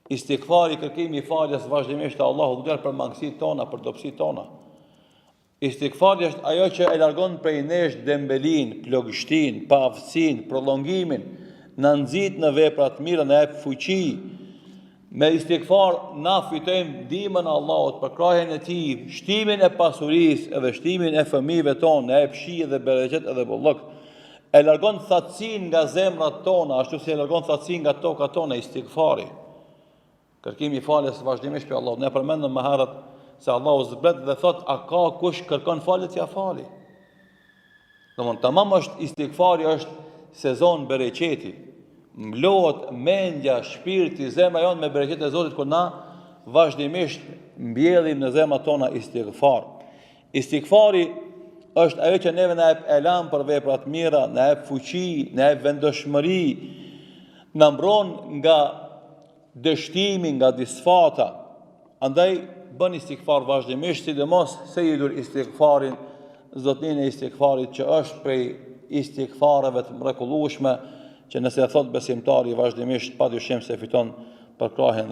Istighfari, kërkimi i faljes vazhdimisht te Allahu dhuar për mangësitë tona, për dobësitë tona. Istighfari është ajo që e largon prej nesh dembelin, plogështin, paaftësin, prolongimin, na nxit në vepra të mira, na jep fuqi. Me istighfar na fitojmë ndihmën e Allahut, përkrahjen e Tij, shtimin e pasurisë edhe shtimin e fëmijëve tonë, na jep shije dhe bereqet edhe bollok. E largon thatësinë nga zemrat tona, ashtu si e largon thatësinë nga tokat tona istighfari. Kërkimi i faljes vazhdimisht për Allahut. Ne përmendëm më herët se Allahu zbret dhe thot, a ka kush kërkon falje t'ia fali? Domthon tamam është istighfari, është sezon bereqeti. Mblohet mendja, shpirti, zemra jon me bereqet e Zotit kur na vazhdimisht mbjellim në zemrat tona istighfar. Istighfari është ajo që neve na jep elan për vepra të mira, na jep fuqi, na jep vendoshmëri, na mbron nga dështimi, nga disfata. Andaj bën istighfar vazhdimisht, sidomos se i dur istighfarin, zotnin e istighfarit që është prej istighfareve të mrekullueshme, që nëse e thot besimtari vazhdimisht, padyshim se fiton përkrahjen